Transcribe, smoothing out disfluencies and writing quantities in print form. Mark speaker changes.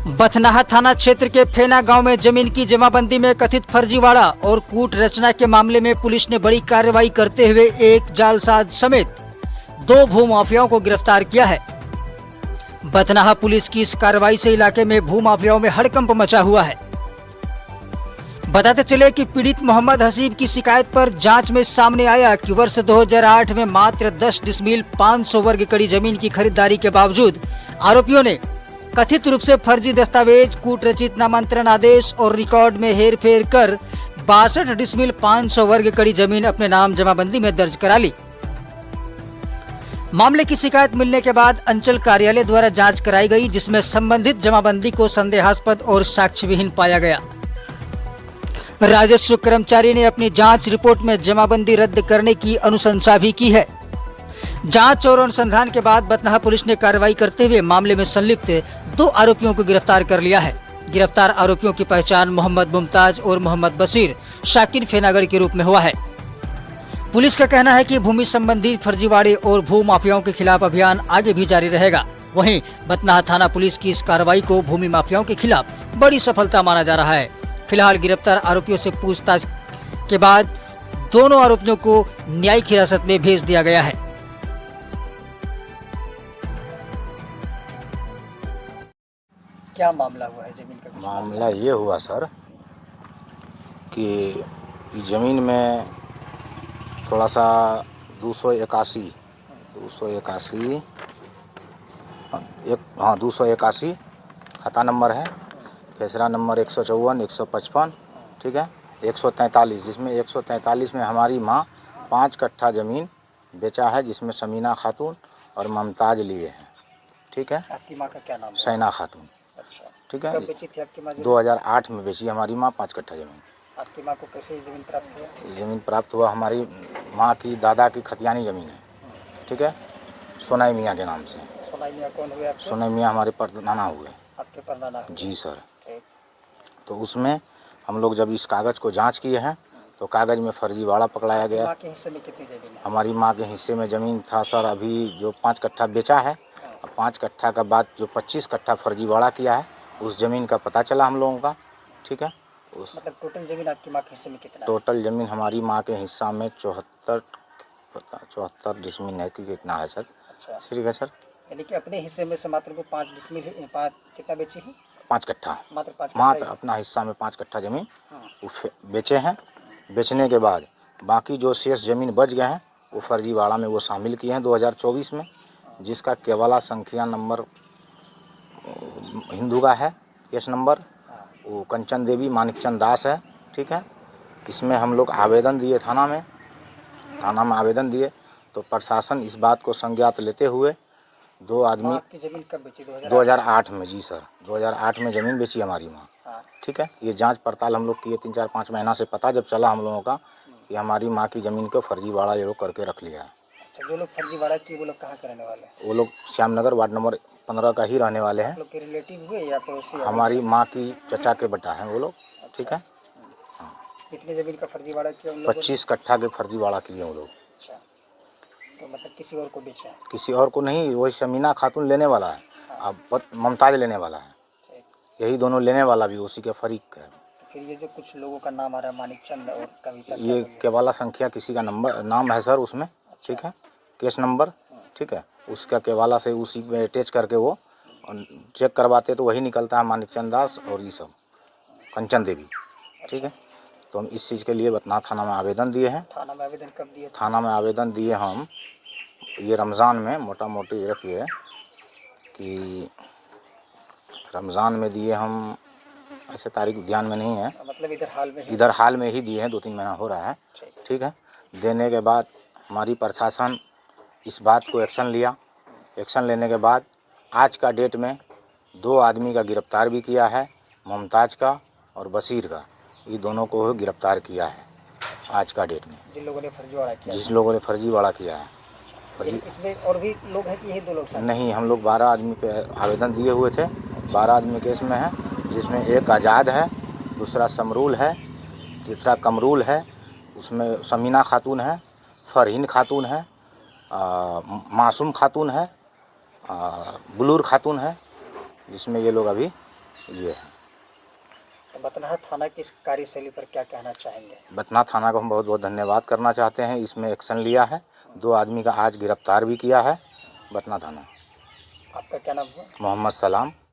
Speaker 1: बथनाहा थाना क्षेत्र के फेना गांव में जमीन की जमाबंदी में कथित फर्जीवाड़ा और कूट रचना के मामले में पुलिस ने बड़ी कार्रवाई करते हुए एक जालसाज समेत 2 भूमाफियाओं को गिरफ्तार किया है। बथनाहा पुलिस की इस कार्रवाई से इलाके में भूमाफियाओं में हड़कंप मचा हुआ है। बताते चले कि पीड़ित मोहम्मद हसीब की शिकायत पर जांच में सामने आया कि वर्ष 2008 में मात्र 10 डिसमिल 500 वर्ग कड़ी जमीन की खरीदारी के बावजूद आरोपियों ने कथित रूप से फर्जी दस्तावेज, कूट रचित नामांतरण आदेश और रिकॉर्ड में हेरफेर कर 62 डिसमिल 500 वर्ग कड़ी जमीन अपने नाम जमाबंदी में दर्ज करा ली। मामले की शिकायत मिलने के बाद अंचल कार्यालय द्वारा जांच कराई गई, जिसमें संबंधित जमाबंदी को संदेहास्पद और साक्ष्य विहीन पाया गया। राजस्व कर्मचारी ने अपनी जांच रिपोर्ट में जमाबंदी रद्द करने की अनुशंसा भी की है। जांच और अनुसंधान के बाद बथनाहा पुलिस ने कार्रवाई करते हुए मामले में संलिप्त 2 आरोपियों को गिरफ्तार कर लिया है। गिरफ्तार आरोपियों की पहचान मोहम्मद मुमताज और मोहम्मद बशीर शाकिर फेनागढ़ के रूप में हुआ है। पुलिस का कहना है कि भूमि संबंधी फर्जीवाड़े और भू माफियाओं के खिलाफ अभियान आगे भी जारी रहेगा। वहीं बथनाहा थाना पुलिस की इस कार्रवाई को भूमि माफियाओं के खिलाफ बड़ी सफलता माना जा रहा है। फिलहाल गिरफ्तार आरोपियों से पूछताछ के बाद दोनों आरोपियों को न्यायिक हिरासत में भेज दिया गया है। क्या मामला हुआ है जमीन का?
Speaker 2: मामला ये हुआ सर कि ज़मीन में थोड़ा सा 281 खाता नंबर है, खेसरा नंबर 154, 155, ठीक है, 143, जिसमें 143 में हमारी माँ 5 कट्ठा ज़मीन बेचा है, जिसमें समीना खातून और मुमताज लिए हैं। ठीक है।
Speaker 1: आपकी माँ का क्या नाम है?
Speaker 2: सैना खातून।
Speaker 1: अच्छा,
Speaker 2: ठीक है।
Speaker 1: कब बेची थी आपकी माँ?
Speaker 2: 2008 में बेची हमारी माँ 5 कट्ठा ज़मीन।
Speaker 1: आपकी माँ को कैसे ज़मीन प्राप्त हुआ?
Speaker 2: ज़मीन प्राप्त हुआ हमारी माँ की दादा की खतियानी ज़मीन है, ठीक है, सोनाई मियाँ के नाम से।
Speaker 1: सोनाई मियाँ कौन हुए आपके?
Speaker 2: सोनाई मियाँ हमारे परनाना हुए।
Speaker 1: आपके परनाना हुए?
Speaker 2: जी सर।
Speaker 1: ठीक।
Speaker 2: तो उसमें हम लोग जब इस कागज़ को जांच किए हैं तो कागज़ में फर्जीवाड़ा पकड़ाया गया।
Speaker 1: माँ के हिस्से में कितनी ज़मीन है?
Speaker 2: हमारी माँ के हिस्से में ज़मीन था सर, अभी जो 5 कट्ठा बेचा है, 5 कट्ठा का बाद जो 25 कट्ठा फर्जीवाड़ा किया है, उस ज़मीन का पता चला हम लोगों का। ठीक है। उस
Speaker 1: मतलब टोटल ज़मीन आपकी माँ के हिस्से में कितना?
Speaker 2: टोटल ज़मीन हमारी माँ के हिस्सा में 74 डिसमिल है कि कितना है सर?
Speaker 1: अच्छा,
Speaker 2: ठीक है सर।
Speaker 1: यानी कि अपने हिस्से में से मात्र को 5 डिसमिल 5 कितना बेची है?
Speaker 2: 5 कट्ठा
Speaker 1: मात्र
Speaker 2: अपना हिस्सा में 5 कट्ठा ज़मीन बेचे हैं। बेचने के बाद बाकी जो शेष ज़मीन बच गए हैं वो फर्जीवाड़ा में वो शामिल किए हैं 2024 में, जिसका केवला संख्या नंबर हिंदू का है, केस नंबर वो कंचन देवी मानिकचंद दास है। ठीक है। इसमें हम लोग आवेदन दिए थाना में आवेदन दिए तो प्रशासन इस बात को संज्ञात लेते हुए 2 आदमी।
Speaker 1: आपकी ज़मीन कब बेची?
Speaker 2: 2008 में। जी सर, 2008 में ज़मीन बेची हमारी माँ। ठीक है। ये जांच पड़ताल हम लोग किए 3-4-5 महीना से, पता जब चला हम लोगों का कि हमारी माँ की ज़मीन को फर्जीवाड़ा ये लोग करके रख लिया है।
Speaker 1: अच्छा, जो लोग फर्जीवाड़ा किए वो लोग कहाँ के रहने वाले हैं?
Speaker 2: वो लोग श्यामनगर वार्ड नंबर 15 का ही रहने वाले हैं।
Speaker 1: लोग के रिलेटिव हुए या पड़ोसी?
Speaker 2: हमारी माँ की चचा के बेटा हैं वो लोग। ठीक है।
Speaker 1: कितनी ज़मीन का फर्जीवाड़ा किया उन लोगों ने?
Speaker 2: 25 कट्ठा के फर्जीवाड़ा किए वो लोग।
Speaker 1: अच्छा, तो मतलब किसी और को बेचा है?
Speaker 2: किसी और को नहीं, वही समीना खातून लेने वाला है, अब मुमताज लेने वाला है, यही दोनों लेने वाला भी उसी के फरीक है।
Speaker 1: तो फिर ये जो कुछ लोगों का नाम आ रहा है, मानिकचंद और कविता,
Speaker 2: ये केवला संख्या किसी का नाम है सर उसमें। ठीक है। Case number. ठीक है। उसका केवला से उसी में अटैच करके वो चेक करवाते तो वही निकलता है मानिकचंद दास और ये सब कंचन देवी। ठीक है। तो हम इस चीज़ के लिए बथनाहा थाना में आवेदन दिए हैं।
Speaker 1: थाना में आवेदन कब दिए?
Speaker 2: थाना में आवेदन दिए हम ये रमज़ान में, मोटा मोटी रखिए कि रमज़ान में दिए हम, ऐसे तारीख ध्यान में नहीं है,
Speaker 1: मतलब इधर हाल में
Speaker 2: ही दिए हैं, 2-3 महीना हो रहा है। ठीक है। देने के बाद हमारी प्रशासन इस बात को एक्शन लिया। एक्शन लेने के बाद आज का डेट में 2 आदमी का गिरफ्तार भी किया है, मुमताज का और बशीर का। ये दोनों को गिरफ्तार किया है आज का डेट में, जिस लोगों ने फर्जीवाड़ा किया है।
Speaker 1: इसमें और भी लोग हैं कि यही 2 लोग?
Speaker 2: नहीं, हम लोग 12 आदमी पे आवेदन दिए हुए थे। 12 आदमी केस में है, जिसमें एक आज़ाद है, दूसरा समरूल है, तीसरा कमरूल है, उसमें समीना खातून है, फरहीन खातून है, मासूम खातून है, बुलूर खातून है, जिसमें ये लोग अभी ये है।
Speaker 1: तो बथनाहा थाना की इस कार्यशैली पर क्या कहना चाहेंगे?
Speaker 2: बथनाहा थाना को हम बहुत बहुत धन्यवाद करना चाहते हैं, इसमें एक्शन लिया है, 2 आदमी का आज गिरफ्तार भी किया है बथनाहा थाना।
Speaker 1: आपका क्या नाम हुआ?
Speaker 2: मोहम्मद सलाम।